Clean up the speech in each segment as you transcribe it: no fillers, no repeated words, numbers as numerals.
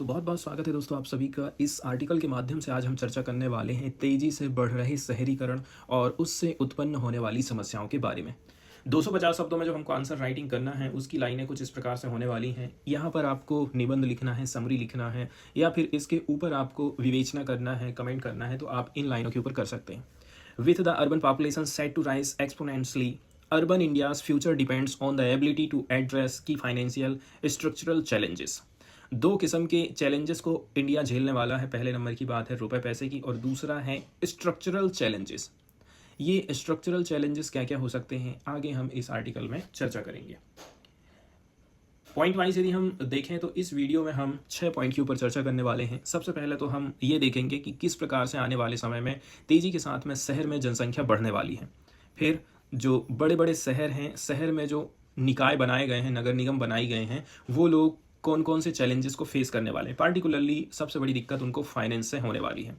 तो बहुत बहुत स्वागत है दोस्तों आप सभी का इस आर्टिकल के माध्यम से। आज हम चर्चा करने वाले हैं तेजी से बढ़ रहे शहरीकरण और उससे उत्पन्न होने वाली समस्याओं के बारे में। 250 शब्दों में जो हमको आंसर राइटिंग करना है उसकी लाइनें कुछ इस प्रकार से होने वाली हैं। यहाँ पर आपको निबंध लिखना है, समरी लिखना है, या फिर इसके ऊपर आपको विवेचना करना है, कमेंट करना है, तो आप इन लाइनों के ऊपर कर सकते हैं। With the urban population set to rise exponentially, urban India's future depends on the ability to address key financial structural challenges. दो किस्म के चैलेंजेस को इंडिया झेलने वाला है। पहले नंबर की बात है रुपए पैसे की, और दूसरा है स्ट्रक्चरल चैलेंजेस। ये स्ट्रक्चरल चैलेंजेस क्या क्या हो सकते हैं, आगे हम इस आर्टिकल में चर्चा करेंगे। पॉइंट वाइज यदि हम देखें तो इस वीडियो में हम 6 पॉइंट के ऊपर चर्चा करने वाले हैं। सबसे पहले तो हम ये देखेंगे कि किस प्रकार से आने वाले समय में तेज़ी के साथ में शहर में जनसंख्या बढ़ने वाली है। फिर जो बड़े बड़े शहर हैं, शहर में जो निकाय बनाए गए हैं, नगर निगम बनाए गए हैं, वो लोग कौन कौन से चैलेंजेस को फेस करने वाले हैं। पार्टिकुलरली सबसे बड़ी दिक्कत उनको फाइनेंस से होने वाली है।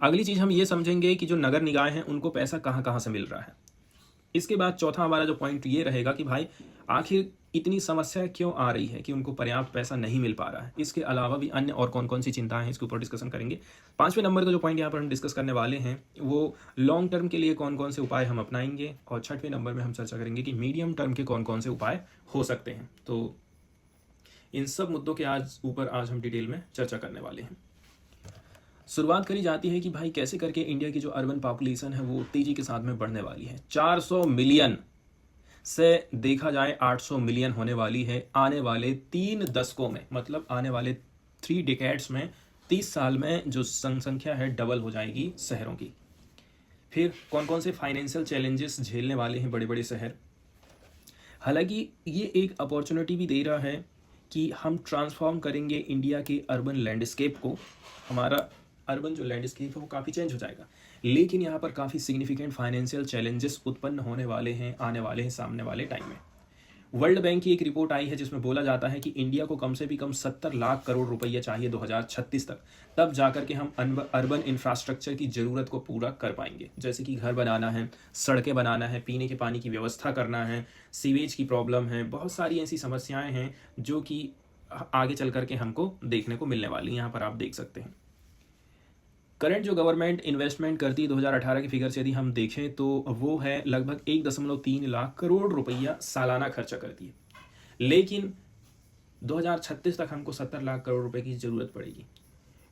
अगली चीज़ हम ये समझेंगे कि जो नगर निकाय हैं उनको पैसा कहाँ कहाँ से मिल रहा है। इसके बाद चौथा हमारा जो पॉइंट ये रहेगा कि भाई आखिर इतनी समस्या क्यों आ रही है कि उनको पर्याप्त पैसा नहीं मिल पा रहा है। इसके अलावा भी अन्य और कौन कौन सी चिंताएं हैं, इसके ऊपर डिस्कशन करेंगे। पांचवें नंबर का जो पॉइंट यहाँ पर हम डिस्कस करने वाले हैं वो लॉन्ग टर्म के लिए कौन कौन से उपाय हम अपनाएंगे, और छठवें नंबर में हम चर्चा करेंगे कि मीडियम टर्म के कौन कौन से उपाय हो सकते हैं। तो इन सब मुद्दों के आज हम डिटेल में चर्चा करने वाले हैं। शुरुआत करी जाती है कि भाई कैसे करके इंडिया की जो अर्बन पॉपुलेशन है वो तेजी के साथ में बढ़ने वाली है। 400 मिलियन से देखा जाए 800 मिलियन होने वाली है आने वाले 3 दशकों में। मतलब आने वाले 3 डिकेड्स में, 30 साल में जो जनसंख्या है डबल हो जाएगी शहरों की। फिर कौन कौन से फाइनेंशियल चैलेंजेस झेलने वाले हैं बड़े बड़े शहर। हालांकि ये एक अपॉर्चुनिटी भी दे रहा है कि हम ट्रांसफॉर्म करेंगे इंडिया के अर्बन लैंडस्केप को। हमारा अर्बन जो लैंडस्केप है वो काफ़ी चेंज हो जाएगा, लेकिन यहाँ पर काफ़ी सिग्निफिकेंट फाइनेंशियल चैलेंजेस उत्पन्न होने वाले हैं आने वाले हैं सामने वाले टाइम में। वर्ल्ड बैंक की एक रिपोर्ट आई है जिसमें बोला जाता है कि इंडिया को कम से भी कम 70 लाख करोड़ रुपया चाहिए 2036 तक, तब जाकर के हम अर्बन इंफ्रास्ट्रक्चर की ज़रूरत को पूरा कर पाएंगे। जैसे कि घर बनाना है, सड़कें बनाना है, पीने के पानी की व्यवस्था करना है, सीवेज की प्रॉब्लम है, बहुत सारी ऐसी समस्याएं हैं जो कि आगे चल करके हमको देखने को मिलने वाली हैं। यहाँ पर आप देख सकते हैं करंट जो गवर्नमेंट इन्वेस्टमेंट करती है 2018 की फिगर से यदि हम देखें तो वो है लगभग 1.3 लाख करोड़ रुपया सालाना खर्चा करती है। लेकिन 2036 तक हमको 70 लाख करोड़ रुपए की ज़रूरत पड़ेगी।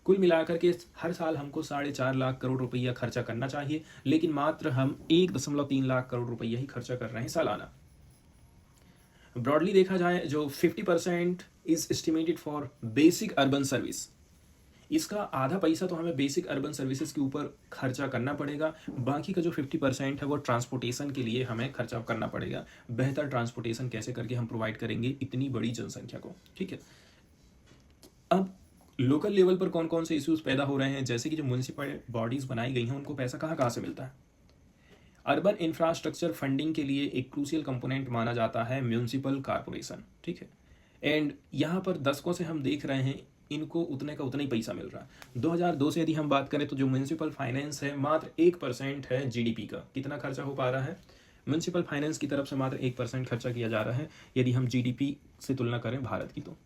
कुल मिलाकर के हर साल हमको 4.5 लाख करोड़ रुपया खर्चा करना चाहिए, लेकिन मात्र हम 1.3 लाख करोड़ रुपया ही खर्चा कर रहे हैं सालाना। ब्रॉडली देखा जाए जो 50% is estimated for basic urban service, इसका आधा पैसा तो हमें बेसिक अर्बन सर्विसेज के ऊपर खर्चा करना पड़ेगा। बाकी का जो 50% है वो ट्रांसपोर्टेशन के लिए हमें खर्चा करना पड़ेगा। बेहतर ट्रांसपोर्टेशन कैसे करके हम प्रोवाइड करेंगे इतनी बड़ी जनसंख्या को, ठीक है। अब लोकल लेवल पर कौन कौन से इश्यूज पैदा हो रहे हैं, जैसे कि जो म्यूनसिपल बॉडीज बनाई गई हैं उनको पैसा कहाँ कहाँ से मिलता है। अर्बन इंफ्रास्ट्रक्चर फंडिंग के लिए एक क्रूशियल कंपोनेंट माना जाता है म्यूनसिपल कॉरपोरेशन, ठीक है। एंड यहाँ पर दशकों से हम देख रहे हैं इनको उतने का उतना ही पैसा मिल रहा है। 2002 से यदि हम बात करें तो जो म्यूनसिपल फाइनेंस है मात्र 1% है जीडीपी का। कितना खर्चा हो पा रहा है म्यूनसिपल फाइनेंस की तरफ से, मात्र 1% खर्चा किया जा रहा है यदि हम जीडीपी से तुलना करें भारत की तो।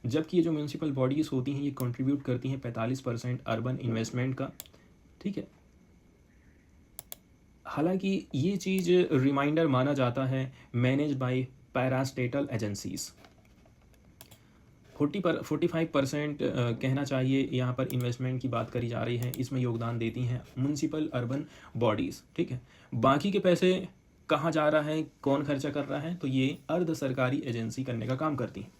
जबकि ये जो म्यूनसिपल बॉडीज़ होती हैं ये कंट्रीब्यूट करती हैं 45% अर्बन इन्वेस्टमेंट का, ठीक है। हालांकि ये चीज़ रिमाइंडर माना जाता है मैनेज बाय पैरास्टेटल एजेंसीज। 45% कहना चाहिए यहाँ पर इन्वेस्टमेंट की बात करी जा रही है, इसमें योगदान देती हैं म्यूनसिपल अर्बन बॉडीज़, ठीक है। बाकी के पैसे कहाँ जा रहा है, कौन खर्चा कर रहा है, तो ये अर्ध सरकारी एजेंसी करने का काम करती हैं।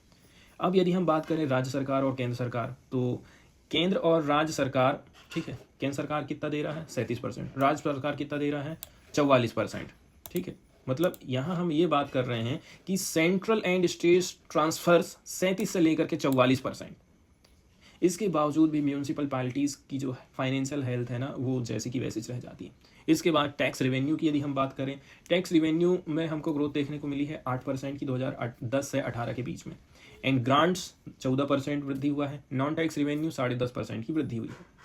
अब यदि हम बात करें राज्य सरकार और केंद्र सरकार, तो केंद्र और राज्य सरकार, ठीक है, केंद्र सरकार कितना दे रहा है 37%, राज्य सरकार कितना दे रहा है 44%, ठीक है। मतलब यहाँ हम ये बात कर रहे हैं कि सेंट्रल एंड स्टेट ट्रांसफर्स 37 से लेकर के 44%। इसके बावजूद भी म्यूनसिपैलिटीज़ की जो फाइनेंशियल हेल्थ है ना वो जैसी की वैसी रह जाती है। इसके बाद टैक्स रेवेन्यू की यदि हम बात करें, टैक्स रेवेन्यू में हमको ग्रोथ देखने को मिली है 8% की 2010 से 18 के बीच में। एंड ग्रांट्स 14% वृद्धि हुआ है, नॉन टैक्स रेवेन्यू 10.5% की वृद्धि हुई है।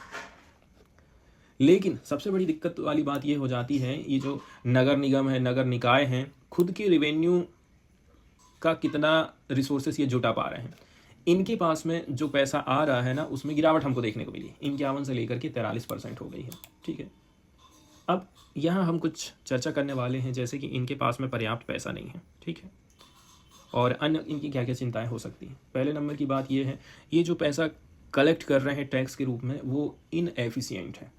लेकिन सबसे बड़ी दिक्कत वाली बात ये हो जाती है, ये जो नगर निगम है, नगर निकाय हैं, खुद के रेवेन्यू का कितना रिसोर्सेस ये जुटा पा रहे हैं। इनके पास में जो पैसा आ रहा है ना, उसमें गिरावट हमको देखने को मिली है। 51 से लेकर के 43% हो गई है। ठीक है, अब यहाँ हम कुछ चर्चा करने वाले हैं, जैसे कि इनके पास में पर्याप्त पैसा नहीं है। ठीक है, और अन्य इनकी क्या क्या चिंताएं हो सकती हैं। पहले नंबर की बात ये है, ये जो पैसा कलेक्ट कर रहे हैं टैक्स के रूप में, वो इनएफिशिएंट है।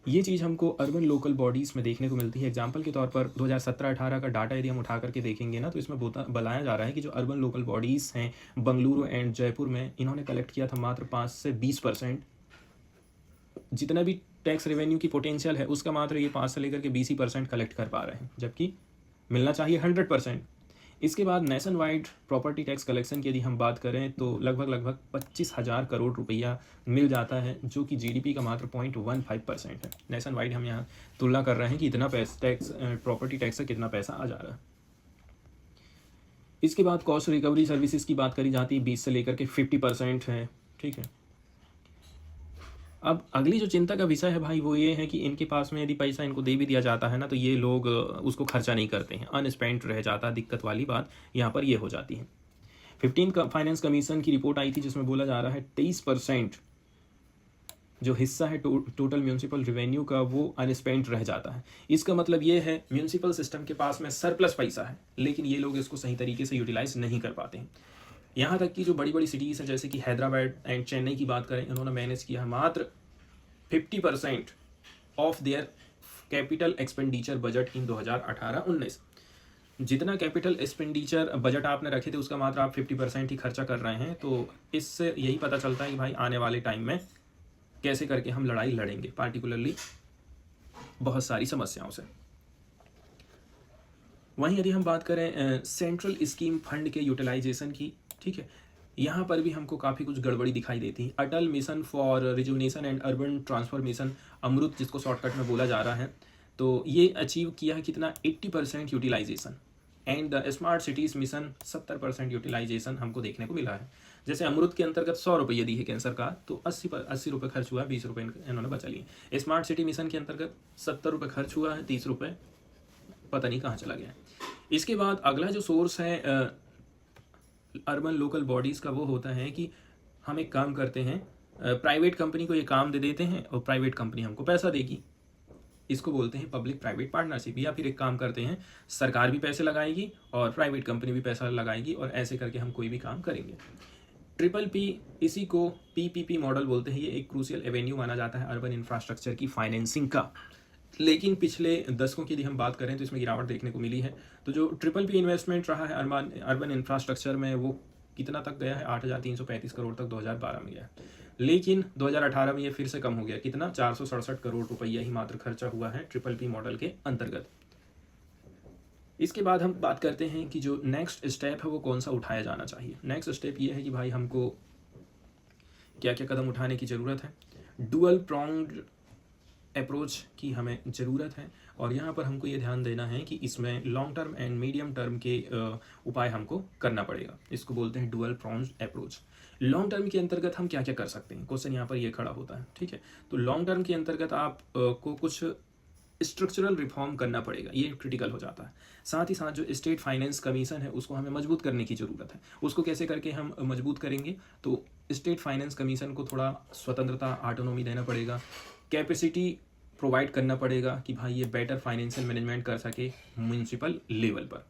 ये चीज़ हमको अर्बन लोकल बॉडीज़ में देखने को मिलती है। एग्जांपल के तौर पर 2017-18 का डाटा यदि हम उठा करके देखेंगे ना, तो इसमें बताया जा रहा है कि जो अर्बन लोकल बॉडीज़ हैं बंगलुरु एंड जयपुर में, इन्होंने कलेक्ट किया था मात्र 5 से 20%। जितना भी टैक्स रेवेन्यू की पोटेंशियल है उसका मात्र ये 5 से लेकर के 20 ही % कलेक्ट कर पा रहे हैं, जबकि मिलना चाहिए 100%। इसके बाद nation wide property tax collection की यदि हम बात करें तो लगभग 25,000 करोड़ रुपया मिल जाता है, जो कि जीडीपी का मात्र 0.15% है। नेशन वाइड हम यहाँ तुलना कर रहे हैं कि इतना पैसा टैक्स, प्रॉपर्टी टैक्स से कितना पैसा आ जा रहा है। इसके बाद कॉस्ट रिकवरी सर्विसेज की बात करी जाती है, 20 से लेकर के 50% है। ठीक है, अब अगली जो चिंता का विषय है भाई, वो ये है कि इनके पास में यदि पैसा इनको दे भी दिया जाता है ना, तो ये लोग उसको खर्चा नहीं करते हैं, अनस्पेंट रह जाता। दिक्कत वाली बात यहाँ पर ये हो जाती है। 15 फाइनेंस कमीशन की रिपोर्ट आई थी, जिसमें बोला जा रहा है 23% जो हिस्सा है टोटल म्यूनसिपल रेवेन्यू का, वो अनस्पेंट रह जाता है। इसका मतलब ये है म्यूनसिपल सिस्टम के पास में सरप्लस पैसा है, लेकिन ये लोग इसको सही तरीके से यूटिलाइज नहीं कर पाते हैं। यहाँ तक कि जो बड़ी बड़ी सिटीज़ हैं, जैसे कि हैदराबाद एंड चेन्नई की बात करें, इन्होंने मैनेज किया मात्र 50% of their capital expenditure budget in 2018-19। जितना कैपिटल एक्सपेंडिचर बजट आपने रखे थे उसका मात्र आप 50% ही खर्चा कर रहे हैं। तो इससे यही पता चलता है कि भाई आने वाले टाइम में कैसे करके हम लड़ाई लड़ेंगे, पार्टिकुलरली बहुत सारी समस्याओं से। वहीं यदि हम बात करें सेंट्रल स्कीम फंड के यूटिलाइजेशन की, ठीक है, यहाँ पर भी हमको काफ़ी कुछ गड़बड़ी दिखाई देती है। Atal mission for rejuvenation and urban transformation, AMRUT जिसको शॉर्टकट में बोला जा रहा है, तो ये अचीव किया है कितना, 80% utilisation. And the smart cities mission 70% utilisation हमको देखने को मिला है। जैसे अमृत के अंतर्गत 100 रुपये दी है कैंसर का, तो 80 रुपये खर्च हुआ है, 20 रुपये इन्होंने बचा लिए। स्मार्ट सिटी मिशन के अंतर्गत 70 रुपये खर्च हुआ है, 30 रुपये पता नहीं कहाँ चला गया है। इसके बाद अगला जो सोर्स है अर्बन लोकल बॉडीज़ का, वो होता है कि हम एक काम करते हैं, प्राइवेट कंपनी को ये काम दे देते हैं और प्राइवेट कंपनी हमको पैसा देगी। इसको बोलते हैं पब्लिक प्राइवेट पार्टनरशिप। या फिर एक काम करते हैं, सरकार भी पैसे लगाएगी और प्राइवेट कंपनी भी पैसा लगाएगी, और ऐसे करके हम कोई भी काम करेंगे। PPP, इसी को PPP मॉडल बोलते हैं। ये एक क्रूशियल एवेन्यू माना जाता है अर्बन इंफ्रास्ट्रक्चर की फाइनेंसिंग का। लेकिन पिछले दशकों की यदि हम बात करें तो इसमें गिरावट देखने को मिली है। तो जो PPP इन्वेस्टमेंट रहा है अर्बन इंफ्रास्ट्रक्चर में, वो कितना तक गया है, 8,335 करोड़ तक 2012 में गया है। लेकिन 2018 में ये फिर से कम हो गया, कितना, 467 करोड़ रुपया ही मात्र खर्चा हुआ है PPP मॉडल के अंतर्गत। इसके बाद हम बात करते हैं कि जो नेक्स्ट स्टेप है वो कौन सा उठाया जाना चाहिए। नेक्स्ट स्टेप ये है कि भाई हमको क्या क्या कदम उठाने की ज़रूरत है। डुअल प्रॉन्ग्ड अप्रोच की हमें ज़रूरत है, और यहाँ पर हमको ये ध्यान देना है कि इसमें long term and medium term के उपाय हमको करना पड़ेगा। इसको बोलते हैं dual pronged approach. Long term के अंतर्गत हम क्या क्या कर सकते हैं, क्वेश्चन यहाँ पर ये खड़ा होता है। ठीक है, तो लॉन्ग टर्म के अंतर्गत आप को कुछ स्ट्रक्चरल रिफॉर्म करना पड़ेगा, ये क्रिटिकल हो जाता है। साथ ही साथ जो स्टेट फाइनेंस कमीशन है उसको हमें मजबूत करने की ज़रूरत है। उसको कैसे करके हम मजबूत करेंगे, तो स्टेट फाइनेंस कमीशन को थोड़ा स्वतंत्रता, ऑटोनॉमी देना पड़ेगा। कैपेसिटी प्रोवाइड करना पड़ेगा कि भाई ये बेटर फाइनेंशियल मैनेजमेंट कर सके म्यूनसिपल लेवल पर।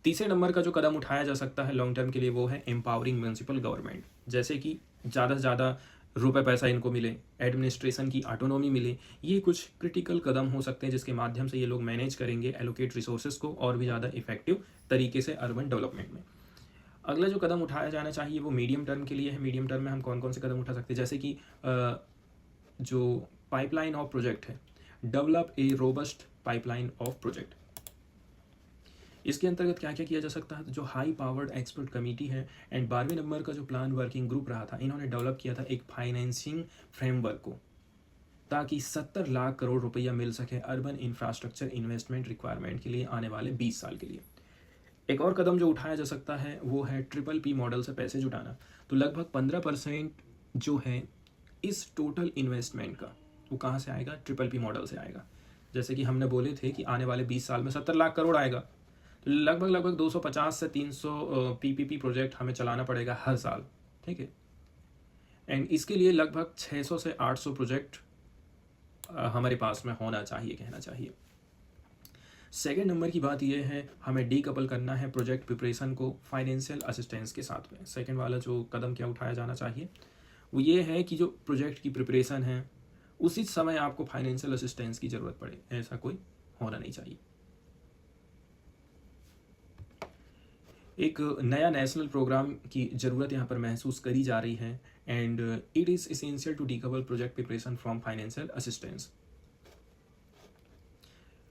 तीसरे नंबर का जो कदम उठाया जा सकता है लॉन्ग टर्म के लिए, वो है एम्पावरिंग म्यूनसिपल गवर्नमेंट। जैसे कि ज़्यादा से ज़्यादा रुपए पैसा इनको मिले, एडमिनिस्ट्रेशन की ऑटोनॉमी मिले। ये कुछ क्रिटिकल कदम हो सकते हैं जिसके माध्यम से ये लोग मैनेज करेंगे एलोकेट रिसोर्सेज को और भी ज़्यादा इफेक्टिव तरीके से अर्बन डेवलपमेंट में। अगला जो कदम उठाया जाना चाहिए वो मीडियम टर्म के लिए है। मीडियम टर्म में हम कौन कौन से कदम उठा सकते हैं, जैसे कि जो पाइपलाइन ऑफ प्रोजेक्ट है, develop a robust pipeline of project. इसके अंतर्गत क्या क्या किया जा सकता है, तो जो हाई पावर्ड एक्सपर्ट कमेटी है एंड 12वें नंबर का जो प्लान वर्किंग ग्रुप रहा था, इन्होंने डेवलप किया था एक फाइनेंसिंग फ्रेमवर्क को, ताकि 70 लाख करोड़ रुपया मिल सके अर्बन इंफ्रास्ट्रक्चर इन्वेस्टमेंट रिक्वायरमेंट के लिए आने वाले 20 साल के लिए। एक और कदम जो उठाया जा सकता है वो है PPP मॉडल से पैसे जुटाना। तो लगभग 15% जो है इस टोटल इन्वेस्टमेंट का, वो कहाँ से आएगा, PPP मॉडल से आएगा। जैसे कि हमने बोले थे कि आने वाले 20 साल में 70 लाख करोड़ आएगा, लगभग 250 से 300 पीपीपी प्रोजेक्ट हमें चलाना पड़ेगा हर साल, ठीक है। एंड इसके लिए लगभग 600 से 800 प्रोजेक्ट हमारे पास में होना चाहिए, कहना चाहिए। सेकेंड नंबर की बात यह है, हमें डीकपल करना है प्रोजेक्ट प्रिपरेशन को फाइनेंशियल असिस्टेंस के साथ में। सेकेंड वाला जो कदम क्या उठाया जाना चाहिए वो ये है कि जो प्रोजेक्ट की प्रिपरेशन है उसी समय आपको फाइनेंशियल असिस्टेंस की ज़रूरत पड़े, ऐसा कोई होना नहीं चाहिए। एक नया नेशनल प्रोग्राम की ज़रूरत यहाँ पर महसूस करी जा रही है and it is essential to decouple project preparation from financial assistance.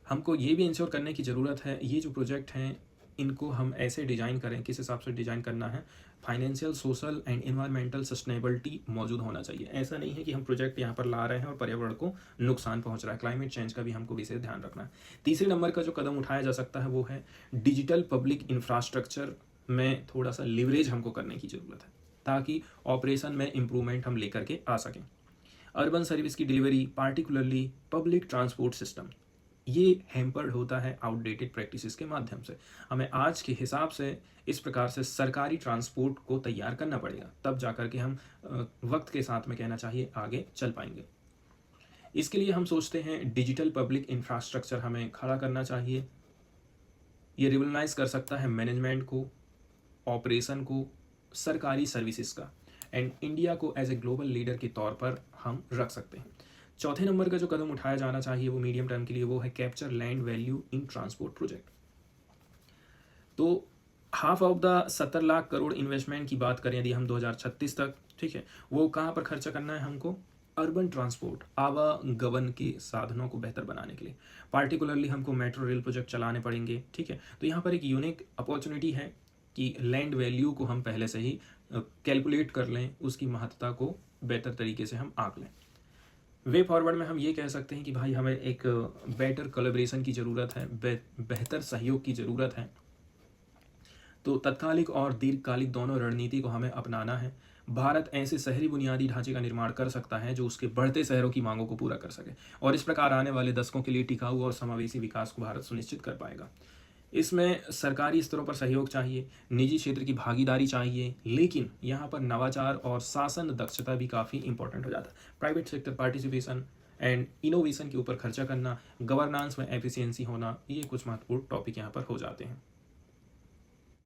हमको ये भी इंश्योर करने की ज़रूरत है ये जो प्रोजेक्ट हैं इनको हम ऐसे डिज़ाइन करें, किस हिसाब से डिज़ाइन करना है, financial, social and environmental sustainability मौजूद होना चाहिए। ऐसा नहीं है कि हम प्रोजेक्ट यहाँ पर ला रहे हैं और पर्यावरण को नुकसान पहुँच रहा है, क्लाइमेट चेंज का भी हमको विशेष ध्यान रखना है। तीसरे नंबर का जो कदम उठाया जा सकता है वो है डिजिटल पब्लिक इंफ्रास्ट्रक्चर में थोड़ा सा लिवरेज हमको करने की ज़रूरत है ताकि ऑपरेशन में इम्प्रूवमेंट हम लेकर के आ सकें। अर्बन सर्विस की delivery, particularly public transport system, ये हैम्पर्ड होता है आउटडेटेड प्रैक्टिसेस के माध्यम से। हमें आज के हिसाब से इस प्रकार से सरकारी ट्रांसपोर्ट को तैयार करना पड़ेगा, तब जाकर के हम वक्त के साथ में, कहना चाहिए, आगे चल पाएंगे। इसके लिए हम सोचते हैं डिजिटल पब्लिक इंफ्रास्ट्रक्चर हमें खड़ा करना चाहिए। ये रिवोल्यूशनाइज कर सकता है मैनेजमेंट को, ऑपरेशन को, सरकारी सर्विसेज का, एंड इंडिया को एज ए ग्लोबल लीडर के तौर पर हम रख सकते हैं। चौथे नंबर का जो कदम उठाया जाना चाहिए वो मीडियम टर्म के लिए वो है capture land value in transport project. तो half of the 70 lakh crore investment की बात करें यदि हम 2036 तक, ठीक है, वो कहाँ पर खर्चा करना है हमको? अर्बन ट्रांसपोर्ट, आवागमन के साधनों को बेहतर बनाने के लिए। पार्टिकुलरली हमको मेट्रो रेल प्रोजेक्ट चलाने पड़ेंगे, ठीक है। तो यहाँ पर एक यूनिक अपॉर्चुनिटी है कि लैंड वैल्यू को हम पहले से ही कैलकुलेट कर लें, उसकी महत्ता को बेहतर तरीके से हम आंक लें। वे फॉरवर्ड में हम ये कह सकते हैं कि भाई हमें एक बेटर कोलैबोरेशन की ज़रूरत है, बेहतर सहयोग की ज़रूरत है। तो तत्कालिक और दीर्घकालिक दोनों रणनीति को हमें अपनाना है। भारत ऐसे शहरी बुनियादी ढांचे का निर्माण कर सकता है जो उसके बढ़ते शहरों की मांगों को पूरा कर सके और इस प्रकार आने वाले दशकों के लिए टिकाऊ और समावेशी विकास को भारत सुनिश्चित कर पाएगा। इसमें सरकारी स्तरों पर सहयोग चाहिए, निजी क्षेत्र की भागीदारी चाहिए, लेकिन यहाँ पर नवाचार और शासन दक्षता भी काफ़ी इंपॉर्टेंट हो जाता है। Private sector participation and innovation के ऊपर खर्चा करना, गवर्नेंस में एफिशिएंसी होना, ये कुछ महत्वपूर्ण टॉपिक यहाँ पर हो जाते हैं।